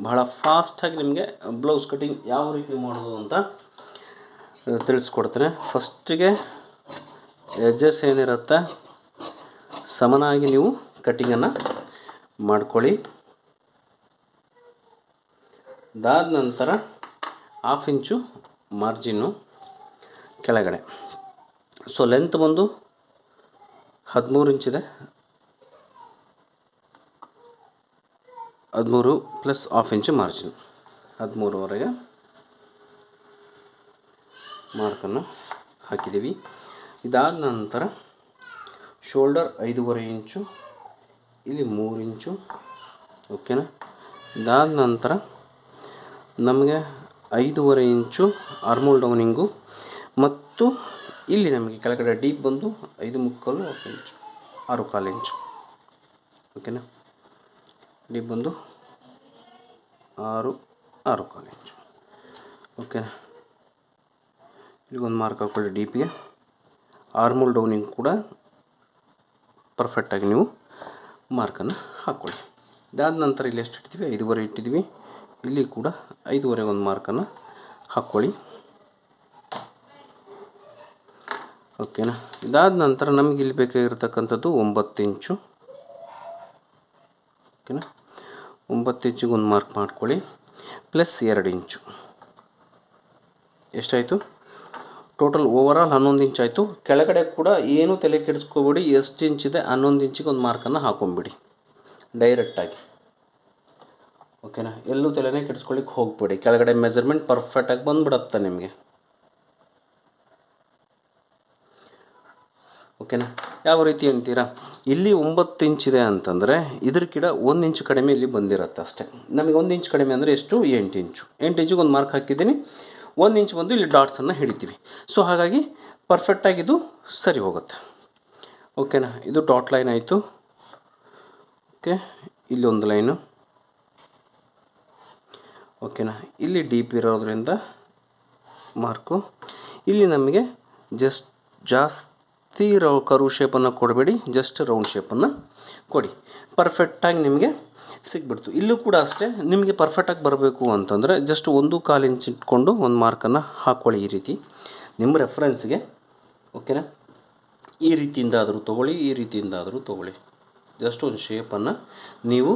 ಬಹಳ ಫಾಸ್ಟಾಗಿ ನಿಮಗೆ ಬ್ಲೌಸ್ ಕಟಿಂಗ್ ಯಾವ ರೀತಿ ಮಾಡೋದು ಅಂತ ತಿಳಿಸ್ಕೊಡ್ತೇನೆ. ಫಸ್ಟಿಗೆ ಎಡ್ಜಸ್ ಏನಿರುತ್ತೆ ಸಮನಾಗಿ ನೀವು ಕಟಿಂಗನ್ನು ಮಾಡ್ಕೊಳ್ಳಿ. ಅದಾದ ನಂತರ 1/2 ಇಂಚು ಮಾರ್ಜಿನ್ನು ಕೆಳಗಡೆ. ಸೊ ಲೆಂತ್ ಬಂದು 13 ಇಂಚಿದೆ. 13 ಪ್ಲಸ್ 1/2 ಇಂಚು ಮಾರ್ಜಿನ್, 13ವರೆಗೆ ಮಾರ್ಕನ್ನು ಹಾಕಿದ್ದೀವಿ. ಇದಾದ ನಂತರ ಶೋಲ್ಡರ್ 5.5 ಇಂಚು, ಇಲ್ಲಿ 3 ಇಂಚು. ಓಕೆನಾ. ಇದಾದ ನಂತರ ನಮಗೆ 5.5 ಇಂಚು ಆರ್ಮೋಲ್ ಡೌನಿಂಗು, ಮತ್ತು ಇಲ್ಲಿ ನಮಗೆ ಕೆಳಗಡೆ ಡೀಪ್ ಬಂದು 5.75 ಇಂಚು, 6.25 ಇಂಚು. ಓಕೆನಾ. ಡೀಪ್ ಬಂದು 6.25 ಇಂಚು. ಓಕೆನಾ. ಇಲ್ಲಿಗೊಂದು ಮಾರ್ಕ್ ಹಾಕ್ಕೊಳ್ಳಿ ಡೀಪಿಗೆ. ಆರ್ಮೋಲ್ ಡೌನಿಂಗ್ ಕೂಡ ಪರ್ಫೆಕ್ಟಾಗಿ ನೀವು ಮಾರ್ಕನ್ನು ಹಾಕ್ಕೊಳ್ಳಿ. ಇದಾದ ನಂತರ ಇಲ್ಲಿ ಎಷ್ಟು ಇಟ್ಟಿದ್ದೀವಿ, 5.5 ಇಟ್ಟಿದ್ದೀವಿ. ಇಲ್ಲಿ ಕೂಡ 5.5 ಒಂದು ಮಾರ್ಕನ್ನು ಹಾಕ್ಕೊಳ್ಳಿ. ಓಕೆನಾ. ಇದಾದ ನಂತರ ನಮಗೆ ಇಲ್ಲಿ ಬೇಕಾಗಿರ್ತಕ್ಕಂಥದ್ದು 9 ಇಂಚು. ಓಕೆನಾ. 9 ಇಂಚಿಗೆ ಒಂದು ಮಾರ್ಕ್ ಮಾಡ್ಕೊಳ್ಳಿ, ಪ್ಲಸ್ 2 ಇಂಚು. ಎಷ್ಟಾಯಿತು ಟೋಟಲ್? ಓವರಾಲ್ 11 ಇಂಚ್ ಆಯಿತು. ಕೆಳಗಡೆ ಕೂಡ ಏನು ತಲೆ ಕೆಡಿಸ್ಕೋಬೇಡಿ, ಎಷ್ಟು ಇಂಚಿದೆ 11 ಇಂಚಿಗೆ ಒಂದು ಮಾರ್ಕನ್ನು ಹಾಕೊಂಬಿಡಿ ಡೈರೆಕ್ಟಾಗಿ. ಓಕೆನಾ. ಎಲ್ಲೂ ತಲೆನೇ ಕೆಡಿಸ್ಕೊಳ್ಳಿಕ್ಕೆ ಹೋಗಬೇಡಿ. ಕೆಳಗಡೆ ಮೆಜರ್ಮೆಂಟ್ ಪರ್ಫೆಕ್ಟಾಗಿ ಬಂದುಬಿಡುತ್ತೆ ನಿಮಗೆ. ಓಕೆನಾ. ಯಾವ ರೀತಿ ಅಂತೀರಾ, ಇಲ್ಲಿ 9 ಇಂಚಿದೆ ಅಂತಂದರೆ ಇದ್ರ ಕಿಡ 1 ಇಂಚು ಕಡಿಮೆ ಇಲ್ಲಿ ಬಂದಿರುತ್ತೆ ಅಷ್ಟೇ. ನಮಗೆ 1 ಇಂಚ್ ಕಡಿಮೆ ಅಂದರೆ ಎಷ್ಟು, 8 ಇಂಚು. 8 ಇಂಚಿಗೆ ಒಂದು ಮಾರ್ಕ್ ಹಾಕಿದ್ದೀನಿ. 1 ಇಂಚ್ ಬಂದು ಇಲ್ಲಿ ಡಾಟ್ಸನ್ನು ಹಿಡಿತೀವಿ. ಸೊ ಹಾಗಾಗಿ ಪರ್ಫೆಕ್ಟಾಗಿದು ಸರಿ ಹೋಗುತ್ತೆ. ಓಕೆನಾ. ಇದು ಡಾಟ್ ಲೈನ್ ಆಯಿತು. ಓಕೆ. ಇಲ್ಲಿ ಒಂದು ಲೈನು. ಓಕೆನಾ. ಇಲ್ಲಿ ಡೀಪ್ ಇರೋದ್ರಿಂದ ಮಾರ್ಕು. ಇಲ್ಲಿ ನಮಗೆ ಜಾಸ್ತಿ ಕರ್ವ್ ಶೇಪನ್ನು ಕೊಡಬೇಡಿ, ಜಸ್ಟ್ ರೌಂಡ್ ಶೇಪನ್ನು ಕೊಡಿ. ಪರ್ಫೆಕ್ಟಾಗಿ ನಿಮಗೆ ಸಿಗ್ಬಿಡ್ತು. ಇಲ್ಲೂ ಕೂಡ ಅಷ್ಟೇ, ನಿಮಗೆ ಪರ್ಫೆಕ್ಟಾಗಿ ಬರಬೇಕು ಅಂತಂದರೆ ಜಸ್ಟ್ 1.25 ಇಂಚ್ ಇಟ್ಕೊಂಡು ಒಂದು ಮಾರ್ಕನ್ನು ಹಾಕ್ಕೊಳ್ಳಿ ಈ ರೀತಿ ನಿಮ್ಮ ರೆಫರೆನ್ಸ್ಗೆ. ಓಕೆನಾ. ಈ ರೀತಿಯಿಂದಾದರೂ ತೊಗೊಳ್ಳಿ, ಈ ರೀತಿಯಿಂದಾದರೂ ತೊಗೊಳ್ಳಿ. ಜಸ್ಟ್ ಒಂದು ಶೇಪನ್ನು ನೀವು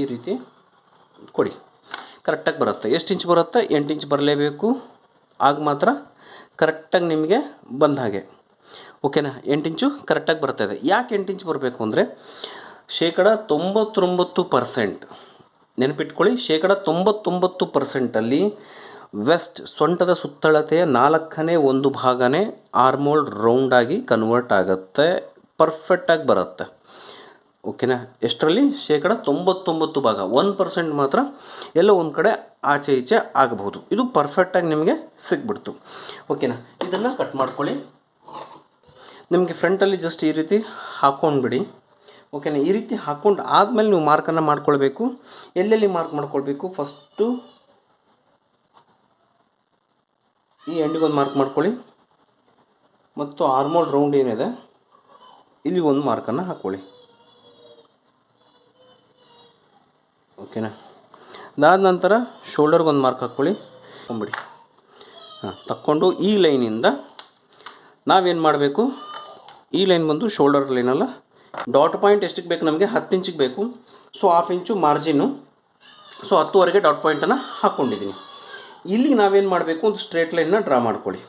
ಈ ರೀತಿ ಕೊಡಿ, ಕರೆಕ್ಟಾಗಿ ಬರುತ್ತೆ. ಎಷ್ಟು ಇಂಚ್ ಬರುತ್ತೆ, 8 ಇಂಚ್ ಬರಲೇಬೇಕು. ಆಗ ಮಾತ್ರ ಕರೆಕ್ಟಾಗಿ ನಿಮಗೆ ಬಂದ ಹಾಗೆ. ಓಕೆನಾ. 8 ಇಂಚು ಕರೆಕ್ಟಾಗಿ ಬರ್ತಾಯಿದೆ. ಯಾಕೆ 8 ಇಂಚ್ ಬರಬೇಕು ಅಂದರೆ 99% ನೆನಪಿಟ್ಕೊಳ್ಳಿ, 99% ವೆಸ್ಟ್ ಸೊಂಟದ ಸುತ್ತಳತೆಯ 4ನೇ 1 ಭಾಗನೇ ಆರ್ಮೋಲ್ ರೌಂಡಾಗಿ ಕನ್ವರ್ಟ್ ಆಗುತ್ತೆ, ಪರ್ಫೆಕ್ಟಾಗಿ ಬರುತ್ತೆ. ಓಕೆನಾ. ಎಷ್ಟರಲ್ಲಿ 99% ಭಾಗ, 1% ಮಾತ್ರ ಎಲ್ಲೋ ಒಂದು ಕಡೆ ಆಚೆ ಈಚೆ ಆಗಬಹುದು. ಇದು ಪರ್ಫೆಕ್ಟಾಗಿ ನಿಮಗೆ ಸಿಗ್ಬಿಡ್ತು. ಓಕೆನಾ. ಇದನ್ನು ಕಟ್ ಮಾಡ್ಕೊಳ್ಳಿ. ನಿಮಗೆ ಫ್ರಂಟಲ್ಲಿ ಜಸ್ಟ್ ಈ ರೀತಿ ಹಾಕ್ಕೊಂಡ್ಬಿಡಿ. ಓಕೆನಾ. ಈ ರೀತಿ ಹಾಕ್ಕೊಂಡು ಆದಮೇಲೆ ನೀವು ಮಾರ್ಕನ್ನು ಮಾಡ್ಕೊಳ್ಬೇಕು. ಎಲ್ಲೆಲ್ಲಿ ಮಾರ್ಕ್ ಮಾಡ್ಕೊಳ್ಬೇಕು, ಫಸ್ಟು ಈ ಎಂಡಿಗೊಂದು ಮಾರ್ಕ್ ಮಾಡ್ಕೊಳ್ಳಿ, ಮತ್ತು ಆರ್ಮೋಲ್ ರೌಂಡ್ ಏನಿದೆ ಇಲ್ಲಿ ಒಂದು ಮಾರ್ಕನ್ನು ಹಾಕ್ಕೊಳ್ಳಿ. ಓಕೆನಾ. ಅದಾದ ನಂತರ ಶೋಲ್ಡರ್ಗೆ ಒಂದು ಮಾರ್ಕ್ ಹಾಕ್ಕೊಳ್ಳಿ, ತಗೊಂಬಿಡಿ. ತಕ್ಕೊಂಡು ಈ ಲೈನಿಂದ ನಾವೇನು ಮಾಡಬೇಕು, ಈ ಲೈನ್ ಬಂದು ಶೋಲ್ಡರ್ ಲೈನಲ್ಲ, ಡಾಟ್ ಪಾಯಿಂಟ್ ಎಷ್ಟಕ್ಕೆ ಬೇಕು ನಮಗೆ, 10 ಇಂಚಿಗೆ ಬೇಕು. ಸೊ 1/2 ಇಂಚು ಮಾರ್ಜಿನ್ನು. ಸೊ 10ವರೆಗೆ ಡಾಟ್ ಪಾಯಿಂಟನ್ನು ಹಾಕ್ಕೊಂಡಿದ್ದೀನಿ. ಇಲ್ಲಿಗೆ ನಾವೇನು ಮಾಡಬೇಕು, ಒಂದು ಸ್ಟ್ರೇಟ್ ಲೈನ್ನ ಡ್ರಾ ಮಾಡ್ಕೊಳ್ಳಿ.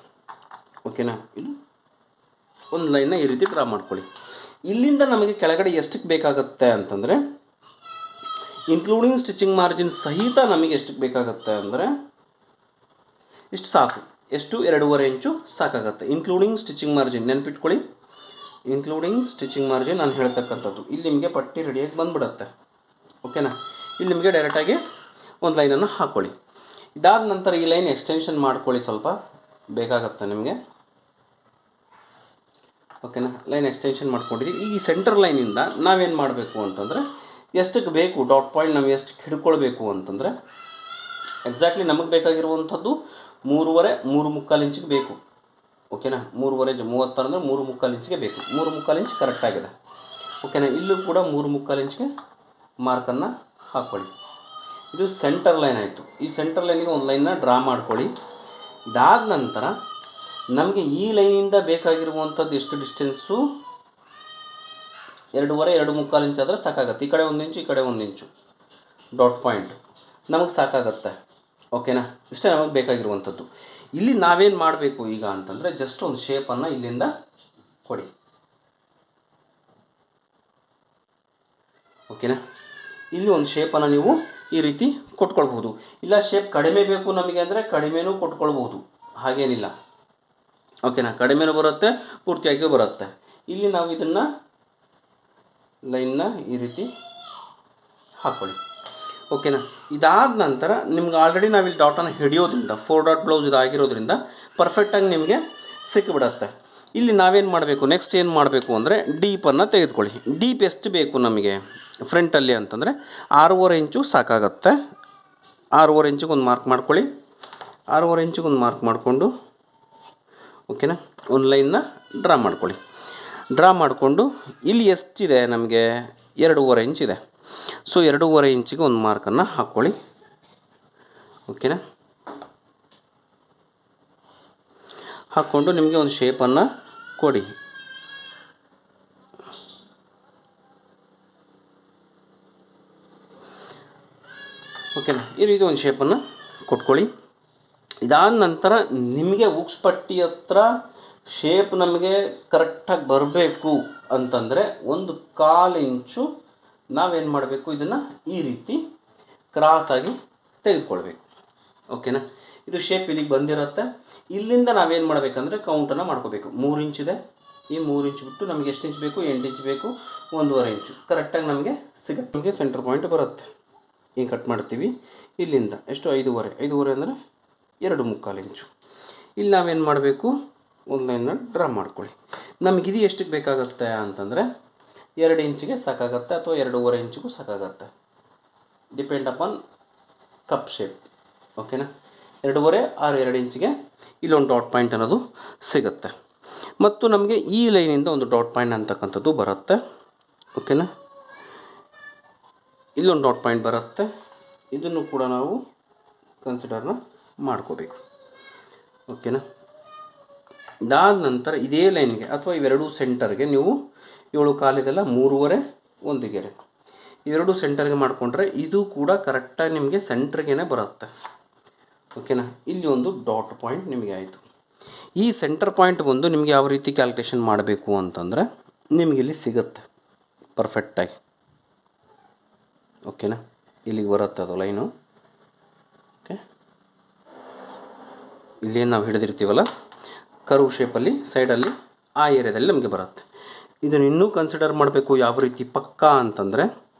ಓಕೆನಾ. ಇದು ಒಂದು ಲೈನ್ನ ಈ ರೀತಿ ಡ್ರಾ ಮಾಡ್ಕೊಳ್ಳಿ. ಇಲ್ಲಿಂದ ನಮಗೆ ಕೆಳಗಡೆ ಎಷ್ಟಕ್ಕೆ ಬೇಕಾಗುತ್ತೆ ಅಂತಂದರೆ, ಇನ್ಕ್ಲೂಡಿಂಗ್ ಸ್ಟಿಚಿಂಗ್ ಮಾರ್ಜಿನ್ ಸಹಿತ ನಮಗೆ ಎಷ್ಟಕ್ಕೆ ಬೇಕಾಗುತ್ತೆ ಅಂದರೆ ಇಷ್ಟು ಸಾಕು. ಎಷ್ಟು, 2.5 ಇಂಚು ಸಾಕಾಗುತ್ತೆ. ಇನ್ಕ್ಲೂಡಿಂಗ್ ಸ್ಟಿಚಿಂಗ್ ಮಾರ್ಜಿನ್ ನೆನಪಿಟ್ಕೊಳ್ಳಿ. ಇನ್ಕ್ಲೂಡಿಂಗ್ ಸ್ಟಿಚಿಂಗ್ ಮಾರ್ಜಿನ್ ನಾನು ಹೇಳ್ತಕ್ಕಂಥದ್ದು ಇಲ್ಲಿ ನಿಮಗೆ ಪಟ್ಟಿ ರೆಡಿಯಾಗಿ ಬಂದುಬಿಡುತ್ತೆ. ಓಕೆನಾ. ಇಲ್ಲಿ ನಿಮಗೆ ಡೈರೆಕ್ಟಾಗಿ ಒಂದು ಲೈನನ್ನು ಹಾಕ್ಕೊಳ್ಳಿ. ಇದಾದ ನಂತರ ಈ ಲೈನ್ ಎಕ್ಸ್ಟೆನ್ಷನ್ ಮಾಡ್ಕೊಳ್ಳಿ, ಸ್ವಲ್ಪ ಬೇಕಾಗತ್ತೆ ನಿಮಗೆ. ಓಕೆನಾ. ಲೈನ್ ಎಕ್ಸ್ಟೆನ್ಷನ್ ಮಾಡ್ಕೊಂಡಿದ್ದೀವಿ. ಈ ಸೆಂಟರ್ ಲೈನಿಂದ ನಾವೇನು ಮಾಡಬೇಕು ಅಂತಂದರೆ, ಎಷ್ಟಕ್ಕೆ ಬೇಕು ಡಾಟ್ ಪಾಯಿಂಟ್ ನಾವು ಎಷ್ಟು ಹಿಡ್ಕೊಳ್ಬೇಕು ಅಂತಂದರೆ, ಎಕ್ಸಾಕ್ಟ್ಲಿ ನಮಗೆ ಬೇಕಾಗಿರುವಂಥದ್ದು 3.5 ಇಂಚಿಗೆ ಬೇಕು. ಓಕೆನಾ. 3.5 30 ಅಂದರೆ 3.25 ಇಂಚಿಗೆ ಬೇಕು. 3.25 ಇಂಚ್ ಕರೆಕ್ಟಾಗಿದೆ. ಓಕೆನಾ. ಇಲ್ಲೂ ಕೂಡ 3.25 ಇಂಚ್ಗೆ ಮಾರ್ಕನ್ನು ಹಾಕ್ಕೊಳ್ಳಿ. ಇದು ಸೆಂಟರ್ ಲೈನ್ ಆಯಿತು. ಈ ಸೆಂಟರ್ ಲೈನಿಗೆ ಒಂದು ಲೈನ್ನ ಡ್ರಾ ಮಾಡ್ಕೊಳ್ಳಿ. ಇದಾದ ನಂತರ ನಮಗೆ ಈ ಲೈನಿಂದ ಬೇಕಾಗಿರುವಂಥದ್ದು ಎಷ್ಟು ಡಿಸ್ಟೆನ್ಸು, 2.5 2.75 ಇಂಚ್ ಆದರೆ ಸಾಕಾಗತ್ತೆ. ಈ ಕಡೆ 1 ಇಂಚು, ಈ ಕಡೆ 1 ಇಂಚು ಡಾಟ್ ಪಾಯಿಂಟ್ ನಮಗೆ ಸಾಕಾಗತ್ತೆ. ಓಕೆನಾ, ಇಷ್ಟೇ ನಮಗೆ ಬೇಕಾಗಿರುವಂಥದ್ದು. ಇಲ್ಲಿ ನಾವೇನು ಮಾಡಬೇಕು ಈಗ ಅಂತಂದರೆ ಜಸ್ಟ್ ಒಂದು ಶೇಪನ್ನು ಇಲ್ಲಿಂದ ಕೊಡಿ. ಓಕೆನಾ, ಇಲ್ಲಿ ಒಂದು ಶೇಪನ್ನು ನೀವು ಈ ರೀತಿ ಕೊಟ್ಕೊಳ್ಬೋದು. ಇಲ್ಲ ಶೇಪ್ ಕಡಿಮೆ ಬೇಕು ನಮಗೆ ಅಂದರೆ ಕಡಿಮೆನೂ ಕೊಟ್ಕೊಳ್ಬೋದು, ಹಾಗೇನಿಲ್ಲ. ಓಕೆನಾ, ಕಡಿಮೆನೂ ಬರುತ್ತೆ, ಪೂರ್ತಿಯಾಗಿ ಬರುತ್ತೆ. ಇಲ್ಲಿ ನಾವು ಇದನ್ನು ಲೈನ್ನ ಈ ರೀತಿ ಹಾಕ್ಕೊಳ್ಳಿ. ಓಕೆನಾ, ಇದಾದ ನಂತರ ನಿಮ್ಗೆ ಆಲ್ರೆಡಿ ನಾವಿಲ್ಲಿ ಡಾಟನ್ನು ಹಿಡಿಯೋದ್ರಿಂದ 4 ಡಾಟ್ ಬ್ಲೌಸ್ ಇದಾಗಿರೋದ್ರಿಂದ ಪರ್ಫೆಕ್ಟಾಗಿ ನಿಮಗೆ ಸಿಕ್ಕಿಬಿಡತ್ತೆ. ಇಲ್ಲಿ ನಾವೇನು ಮಾಡಬೇಕು, ನೆಕ್ಸ್ಟ್ ಏನು ಮಾಡಬೇಕು ಅಂದರೆ ಡೀಪನ್ನು ತೆಗೆದುಕೊಳ್ಳಿ. ಡೀಪ್ ಎಷ್ಟು ಬೇಕು ನಮಗೆ ಫ್ರಂಟಲ್ಲಿ ಅಂತಂದರೆ 6.5 ಇಂಚು ಸಾಕಾಗತ್ತೆ. 6.5 ಇಂಚಿಗೆ ಒಂದು ಮಾರ್ಕ್ ಮಾಡ್ಕೊಳ್ಳಿ. 6.5 ಇಂಚಿಗೆ ಒಂದು ಮಾರ್ಕ್ ಮಾಡಿಕೊಂಡು ಓಕೆನಾ, ಒಂದು ಲೈನ್ನ ಡ್ರಾ ಮಾಡ್ಕೊಳ್ಳಿ. ಡ್ರಾ ಮಾಡಿಕೊಂಡು ಇಲ್ಲಿ ಎಷ್ಟಿದೆ ನಮಗೆ 2.5 ಇಂಚ್ ಇದೆ. ಸೊ 2.5 ಇಂಚಿಗೆ ಒಂದು ಮಾರ್ಕನ್ನು ಹಾಕ್ಕೊಳ್ಳಿ. ಓಕೆನಾ, ಹಾಕ್ಕೊಂಡು ನಿಮಗೆ ಒಂದು ಶೇಪನ್ನು ಕೊಡಿ. ಓಕೆನಾ, ಈ ರೀತಿ ಒಂದು ಶೇಪನ್ನು ಕೊಟ್ಕೊಳ್ಳಿ. ಇದಾದ ನಂತರ ನಿಮಗೆ ಉಕ್ಸ್ ಪಟ್ಟಿ ಹತ್ರ ಶೇಪ್ ನಮಗೆ ಕರೆಕ್ಟಾಗಿ ಬರಬೇಕು ಅಂತಂದರೆ 1/4 ಇಂಚು ನಾವೇನು ಮಾಡಬೇಕು, ಇದನ್ನು ಈ ರೀತಿ ಕ್ರಾಸಾಗಿ ತೆಗೆದುಕೊಳ್ಬೇಕು. ಓಕೆನಾ, ಇದು ಶೇಪ್ ಇಲ್ಲಿಗೆ ಬಂದಿರುತ್ತೆ. ಇಲ್ಲಿಂದ ನಾವೇನು ಮಾಡಬೇಕಂದ್ರೆ ಕೌಂಟನ್ನು ಮಾಡ್ಕೋಬೇಕು. 3 ಇಂಚಿದೆ, ಈ 3 ಇಂಚ್ ಬಿಟ್ಟು ನಮಗೆ ಎಷ್ಟು ಇಂಚ್ ಬೇಕು, 8 ಇಂಚ್ ಬೇಕು, 1.5 ಇಂಚು ಕರೆಕ್ಟಾಗಿ ನಮಗೆ ಸಿಗುತ್ತೆ. ನಮಗೆ ಸೆಂಟರ್ ಪಾಯಿಂಟ್ ಬರುತ್ತೆ. ಹಿಂಗೆ ಕಟ್ ಮಾಡ್ತೀವಿ. ಇಲ್ಲಿಂದ ಎಷ್ಟು 5.5 ಅಂದರೆ 2.75 ಇಂಚು. ಇಲ್ಲಿ ನಾವೇನು ಮಾಡಬೇಕು, ಒಂದು ಲೈನ್ನ ಡ್ರಾ ಮಾಡ್ಕೊಳ್ಳಿ. ನಮಗಿದು ಎಷ್ಟಕ್ಕೆ ಬೇಕಾಗುತ್ತೆ ಅಂತಂದರೆ 2 ಇಂಚಿಗೆ ಸಾಕಾಗತ್ತೆ ಅಥವಾ 2.5 ಇಂಚಿಗೂ ಸಾಕಾಗತ್ತೆ, ಡಿಪೆಂಡ್ ಅಪಾನ್ ಕಪ್ ಶೇಪ್. ಓಕೆನಾ, 2.5 ಆರ್ 2 ಇಂಚಿಗೆ ಇಲ್ಲೊಂದು ಡಾಟ್ ಪಾಯಿಂಟ್ ಅನ್ನೋದು ಸಿಗುತ್ತೆ. ಮತ್ತು ನಮಗೆ ಈ ಲೈನಿಂದ ಒಂದು ಡಾಟ್ ಪಾಯಿಂಟ್ ಅಂತಕ್ಕಂಥದ್ದು ಬರುತ್ತೆ. ಓಕೆನಾ, ಇಲ್ಲೊಂದು ಡಾಟ್ ಪಾಯಿಂಟ್ ಬರುತ್ತೆ. ಇದನ್ನು ಕೂಡ ನಾವು ಕನ್ಸಿಡರ್ನ ಮಾಡ್ಕೋಬೇಕು. ಓಕೆನಾ, ಇದಾದ ನಂತರ ಇದೇ ಲೈನ್ಗೆ ಅಥವಾ ಇವೆರಡೂ ಸೆಂಟರ್ಗೆ ನೀವು 7.25 ಇದೆಲ್ಲ 3.5 1 ಗೆರೆ ಇವೆರಡೂ ಸೆಂಟರ್ಗೆ ಮಾಡಿಕೊಂಡ್ರೆ ಇದು ಕೂಡ ಕರೆಕ್ಟಾಗಿ ನಿಮಗೆ ಸೆಂಟ್ರಿಗೇ ಬರುತ್ತೆ. ಓಕೆನಾ, ಇಲ್ಲಿ ಒಂದು ಡಾಟ್ ಪಾಯಿಂಟ್ ನಿಮಗೆ ಆಯಿತು. ಈ ಸೆಂಟರ್ ಪಾಯಿಂಟ್ ಬಂದು ನಿಮಗೆ ಯಾವ ರೀತಿ ಕ್ಯಾಲ್ಕುಲೇಷನ್ ಮಾಡಬೇಕು ಅಂತಂದರೆ ನಿಮಗಿಲ್ಲಿ ಸಿಗುತ್ತೆ ಪರ್ಫೆಕ್ಟಾಗಿ. ಓಕೆನಾ, ಇಲ್ಲಿಗೆ ಬರುತ್ತೆ ಅದು ಲೈನು. ಓಕೆ, ಇಲ್ಲೇನು ನಾವು ಹಿಡಿದಿರ್ತೀವಲ್ಲ ಕರ್ವ್ ಶೇಪಲ್ಲಿ ಸೈಡಲ್ಲಿ ಆ ಏರಿಯಾದಲ್ಲಿ ನಮಗೆ ಬರುತ್ತೆ. ಇದನ್ನು ಇನ್ನೂ ಕನ್ಸಿಡರ್ ಮಾಡಬೇಕು ಯಾವ ರೀತಿ ಪಕ್ಕಾ ಅಂತಂದರೆ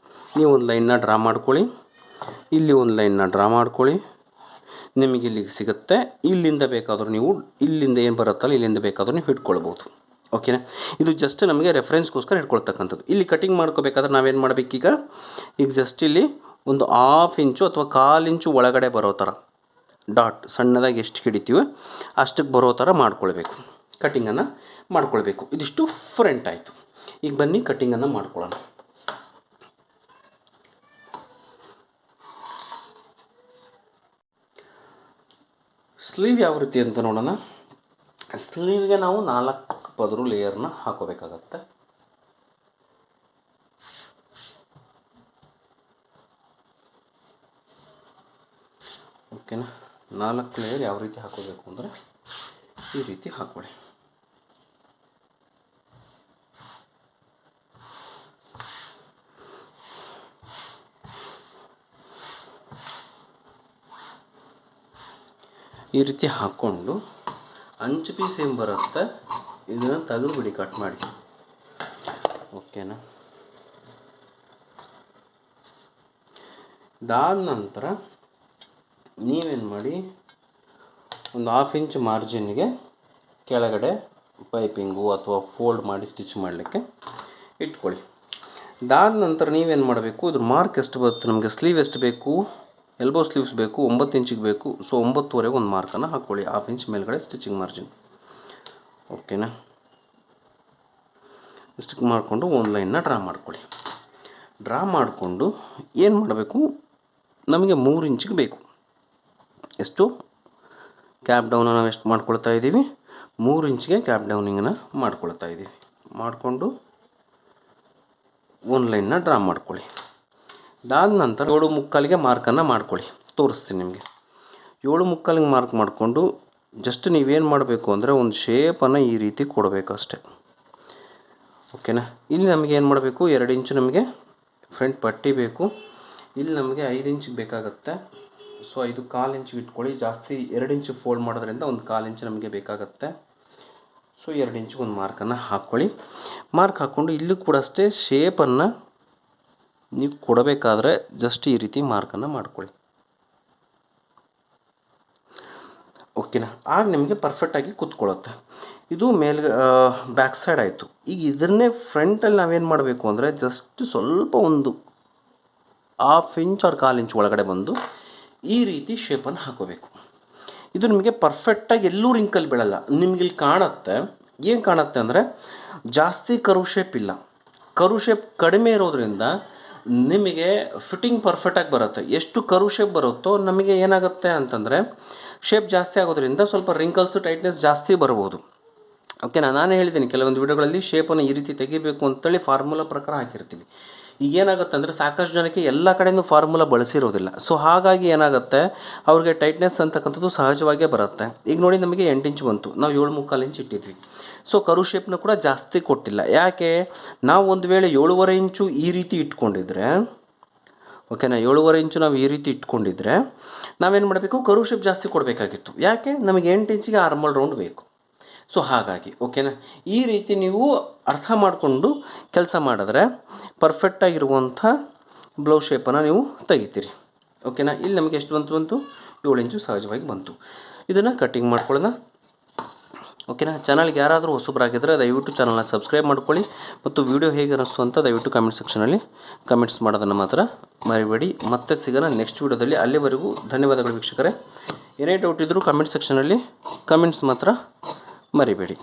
ನೀವು ಒಂದು ಲೈನ್ನ ಡ್ರಾ ಮಾಡ್ಕೊಳ್ಳಿ. ಇಲ್ಲಿ ಒಂದು ಲೈನ್ನ ಡ್ರಾ ಮಾಡ್ಕೊಳ್ಳಿ. ನಿಮಗೆ ಇಲ್ಲಿಗೆ ಸಿಗುತ್ತೆ. ಇಲ್ಲಿಂದ ಬೇಕಾದರೂ ನೀವು ಇಲ್ಲಿಂದ ಏನು ಬರುತ್ತಲ್ಲ ಇಲ್ಲಿಂದ ಬೇಕಾದರೂ ನೀವು ಹಿಡ್ಕೊಳ್ಬೋದು. ಓಕೆನಾ, ಇದು ಜಸ್ಟ್ ನಮಗೆ ರೆಫರೆನ್ಸ್ಗೋಸ್ಕರ ಹಿಡ್ಕೊಳ್ತಕ್ಕಂಥದ್ದು. ಇಲ್ಲಿ ಕಟಿಂಗ್ ಮಾಡ್ಕೋಬೇಕಾದ್ರೆ ನಾವೇನು ಮಾಡಬೇಕೀಗ, ಈಗ ಜಸ್ಟ್ ಇಲ್ಲಿ ಒಂದು 1/2 ಇಂಚು ಅಥವಾ 1/4 ಇಂಚು ಒಳಗಡೆ ಬರೋ ಥರ ಡಾಟ್ ಸಣ್ಣದಾಗಿ ಎಷ್ಟು ಹಿಡಿತೀವೋ ಅಷ್ಟಕ್ಕೆ ಬರೋ ಥರ ಮಾಡ್ಕೊಳ್ಬೇಕು. ಕಟಿಂಗನ್ನು ಮಾಡ್ಕೊಳ್ಬೇಕು. ಇದಿಷ್ಟು ಫ್ರಂಟ್ ಆಯಿತು. ಈಗ ಬನ್ನಿ ಕಟಿಂಗನ್ನು ಮಾಡ್ಕೊಳ್ಳೋಣ. ಸ್ಲೀವ್ ಯಾವ ರೀತಿ ಅಂತ ನೋಡೋಣ. ಸ್ಲೀವ್ಗೆ ನಾವು 4 ಪದರು ಲೇಯರ್ನ ಹಾಕೋಬೇಕಾಗತ್ತೆ. ಓಕೆನಾ, 4 ಲೇಯರ್ ಯಾವ ರೀತಿ ಹಾಕೋಬೇಕು ಅಂದರೆ ಈ ರೀತಿ ಹಾಕ್ಕೊಳ್ಳಿ. ಈ ರೀತಿ ಹಾಕ್ಕೊಂಡು ಅಂಚು ಪೀಸ್ ಏನು ಬರುತ್ತೆ ಇದನ್ನು ತೆಗೆದುಬಿಡಿ, ಕಟ್ ಮಾಡಿ. ಓಕೆನಾ, ಇದಾದ ನಂತರ ನೀವೇನು ಮಾಡಿ ಒಂದು 1/2 ಇಂಚ್ ಮಾರ್ಜಿನ್ಗೆ ಕೆಳಗಡೆ ಪೈಪಿಂಗು ಅಥವಾ ಫೋಲ್ಡ್ ಮಾಡಿ ಸ್ಟಿಚ್ ಮಾಡಲಿಕ್ಕೆ ಇಟ್ಕೊಳ್ಳಿ. ಇದಾದ ನಂತರ ನೀವೇನು ಮಾಡಬೇಕು, ಇದ್ರ ಮಾರ್ಕ್ ಎಷ್ಟು ಬರುತ್ತೆ ನಮಗೆ, ಸ್ಲೀವ್ ಎಷ್ಟು ಬೇಕು, ಎಲ್ಬೋ ಸ್ಲೀವ್ಸ್ ಬೇಕು 9 ಇಂಚಿಗೆ ಬೇಕು. ಸೊ 9.25 ಒಂದು ಮಾರ್ಕನ್ನು ಹಾಕ್ಕೊಳ್ಳಿ, 1/2 ಇಂಚ್ ಮೇಲ್ಗಡೆ ಸ್ಟಿಚಿಂಗ್ ಮಾರ್ಜಿನ್. ಓಕೆನಾ, ಸ್ಟಿಕ್ ಮಾಡಿಕೊಂಡು ಒಂದು ಲೈನ್ನ ಡ್ರಾ ಮಾಡ್ಕೊಳ್ಳಿ. ಡ್ರಾ ಮಾಡಿಕೊಂಡು ಏನು ಮಾಡಬೇಕು, ನಮಗೆ 3 ಇಂಚಿಗೆ ಬೇಕು. ಎಷ್ಟು ಕ್ಯಾಪ್ ಡೌನ ನಾವು ಎಷ್ಟು ಮಾಡ್ಕೊಳ್ತಾ ಇದ್ದೀವಿ, 3 ಇಂಚಿಗೆ ಕ್ಯಾಪ್ ಡೌನಿಂಗನ್ನು ಮಾಡ್ಕೊಳ್ತಾ ಇದ್ದೀವಿ. ಮಾಡಿಕೊಂಡು ಒಂದು ಲೈನ್ನ ಡ್ರಾ ಮಾಡ್ಕೊಳ್ಳಿ. ಇದಾದ ನಂತರ 7.75ಗೆ ಮಾರ್ಕನ್ನು ಮಾಡ್ಕೊಳ್ಳಿ. ತೋರಿಸ್ತೀನಿ ನಿಮಗೆ. 7.75ಗೆ ಮಾರ್ಕ್ ಮಾಡಿಕೊಂಡು ಜಸ್ಟ್ ನೀವೇನು ಮಾಡಬೇಕು ಅಂದರೆ ಒಂದು ಶೇಪನ್ನು ಈ ರೀತಿ ಕೊಡಬೇಕು ಅಷ್ಟೇ. ಓಕೆನಾ. ಇಲ್ಲಿ ನಮಗೆ ಏನು ಮಾಡಬೇಕು, 2 ಇಂಚು ನಮಗೆ ಫ್ರಂಟ್ ಪಟ್ಟಿ ಬೇಕು. ಇಲ್ಲಿ ನಮಗೆ 5 ಇಂಚಿಗೆ ಬೇಕಾಗುತ್ತೆ. ಸೊ 5.25 ಇಂಚಿಗೆ ಇಟ್ಕೊಳ್ಳಿ. ಜಾಸ್ತಿ 2 ಇಂಚು ಫೋಲ್ಡ್ ಮಾಡೋದ್ರಿಂದ 1/4 ಇಂಚು ನಮಗೆ ಬೇಕಾಗುತ್ತೆ. ಸೊ 2 ಇಂಚಿಗೆ ಒಂದು ಮಾರ್ಕನ್ನು ಹಾಕ್ಕೊಳ್ಳಿ. ಮಾರ್ಕ್ ಹಾಕ್ಕೊಂಡು ಇಲ್ಲೂ ಕೂಡ ಅಷ್ಟೇ ಶೇಪನ್ನು ನೀವು ಕೊಡಬೇಕಾದ್ರೆ ಜಸ್ಟ್ ಈ ರೀತಿ ಮಾರ್ಕನ್ನು ಮಾಡ್ಕೊಳ್ಳಿ. ಓಕೆನಾ. ಆಗ ನಿಮಗೆ ಪರ್ಫೆಕ್ಟಾಗಿ ಕೂತ್ಕೊಳ್ಳುತ್ತೆ. ಇದು ಬ್ಯಾಕ್ ಸೈಡ್ ಆಯಿತು. ಈಗ ಇದನ್ನೇ ಫ್ರಂಟಲ್ಲಿ ನಾವೇನು ಮಾಡಬೇಕು ಅಂದರೆ ಜಸ್ಟ್ ಸ್ವಲ್ಪ ಒಂದು 1/2 ಇಂಚ್ ಆರ್ 1/4 ಇಂಚ್ ಒಳಗಡೆ ಬಂದು ಈ ರೀತಿ ಶೇಪನ್ನು ಹಾಕೋಬೇಕು. ಇದು ನಿಮಗೆ ಪರ್ಫೆಕ್ಟಾಗಿ ಎಲ್ಲೂ ರಿಂಕಲ್ ಬೀಳಲ್ಲ. ನಿಮ್ಗೆ ಇಲ್ಲಿ ಕಾಣುತ್ತೆ. ಏನು ಕಾಣುತ್ತೆ ಅಂದರೆ ಜಾಸ್ತಿ ಕರು ಶೇಪ್ ಇಲ್ಲ. ಕರು ಶೇಪ್ ಕಡಿಮೆ ಇರೋದ್ರಿಂದ ನಿಮಗೆ ಫಿಟ್ಟಿಂಗ್ ಪರ್ಫೆಕ್ಟಾಗಿ ಬರುತ್ತೆ. ಎಷ್ಟು ಕರು ಶೇಪ್ ಬರುತ್ತೋ ನಮಗೆ ಏನಾಗುತ್ತೆ ಅಂತಂದರೆ ಶೇಪ್ ಜಾಸ್ತಿ ಆಗೋದ್ರಿಂದ ಸ್ವಲ್ಪ ರಿಂಕಲ್ಸು ಟೈಟ್ನೆಸ್ ಜಾಸ್ತಿ ಬರ್ಬೋದು. ಓಕೆನಾ. ನಾನು ಹೇಳಿದ್ದೀನಿ ಕೆಲವೊಂದು ವಿಡಿಯೋಗಳಲ್ಲಿ ಶೇಪನ್ನು ಈ ರೀತಿ ತೆಗಿಬೇಕು ಅಂತೇಳಿ ಫಾರ್ಮುಲಾ ಪ್ರಕಾರ ಹಾಕಿರ್ತೀವಿ. ಈಗ ಏನಾಗುತ್ತೆ ಅಂದರೆ ಸಾಕಷ್ಟು ಜನಕ್ಕೆ ಎಲ್ಲ ಕಡೆಯೂ ಫಾರ್ಮುಲಾ ಬಳಸಿರೋದಿಲ್ಲ. ಸೊ ಹಾಗಾಗಿ ಏನಾಗುತ್ತೆ, ಅವ್ರಿಗೆ ಟೈಟ್ನೆಸ್ ಅಂತಕ್ಕಂಥದ್ದು ಸಹಜವಾಗೇ ಬರುತ್ತೆ. ಈಗ ನೋಡಿ ನಮಗೆ 8 ಇಂಚ್ ಬಂತು, ನಾವು 7.75 ಇಂಚ್ ಇಟ್ಟಿದ್ವಿ. ಸೊ ಕರು ಶೇಪ್ನ ಕೂಡ ಜಾಸ್ತಿ ಕೊಟ್ಟಿಲ್ಲ. ಯಾಕೆ, ನಾವು ಒಂದು ವೇಳೆ 7.5 ಇಂಚು ಈ ರೀತಿ ಇಟ್ಕೊಂಡಿದ್ರೆ, ಓಕೆನಾ, 7.5 ಇಂಚು ನಾವು ಈ ರೀತಿ ಇಟ್ಕೊಂಡಿದ್ರೆ ನಾವೇನು ಮಾಡಬೇಕು, ಕರು ಶೇಪ್ ಜಾಸ್ತಿ ಕೊಡಬೇಕಾಗಿತ್ತು. ಯಾಕೆ, ನಮಗೆ 8 ಇಂಚಿಗೆ ಆರ್ಮಲ್ ರೌಂಡ್ ಬೇಕು. ಸೊ ಹಾಗಾಗಿ ಓಕೆನಾ, ಈ ರೀತಿ ನೀವು ಅರ್ಥ ಮಾಡಿಕೊಂಡು ಕೆಲಸ ಮಾಡಿದ್ರೆ ಪರ್ಫೆಕ್ಟಾಗಿರುವಂಥ ಬ್ಲೌಸ್ ಶೇಪನ್ನು ನೀವು ತೆಗಿತೀರಿ. ಓಕೆನಾ. ಇಲ್ಲಿ ನಮಗೆ ಎಷ್ಟು ಬಂತು 7 ಇಂಚು ಸಹಜವಾಗಿ ಬಂತು. ಇದನ್ನು ಕಟ್ಟಿಂಗ್ ಮಾಡ್ಕೊಳ್ಳೋಣ. ಓಕೆನಾ. ಚಾನಲ್ಗೆ ಯಾರಾದರೂ ಹೊಸಬರಾಗಿದ್ದರೆ ದಯವಿಟ್ಟು ಚಾನಲ್ನ ಸಬ್ಸ್ಕ್ರೈಬ್ ಮಾಡ್ಕೊಳ್ಳಿ ಮತ್ತು ವಿಡಿಯೋ ಹೇಗೆ ಅನ್ನಿಸ್ತು ಅಂತ ದಯವಿಟ್ಟು ಕಮೆಂಟ್ ಸೆಕ್ಷನಲ್ಲಿ ಕಮೆಂಟ್ಸ್ ಮಾಡೋದನ್ನು ಮಾತ್ರ ಮರಿಬೇಡಿ. ಮತ್ತೆ ಸಿಗೋಣ ನೆಕ್ಸ್ಟ್ ವಿಡಿಯೋದಲ್ಲಿ. ಅಲ್ಲಿವರೆಗೂ ಧನ್ಯವಾದಗಳು ವೀಕ್ಷಕರೇ. ಏನೇ ಡೌಟ್ ಇದ್ದರೂ ಕಮೆಂಟ್ ಸೆಕ್ಷನಲ್ಲಿ ಕಮೆಂಟ್ಸ್ ಮಾತ್ರ ಮರಿಬೇಡಿ.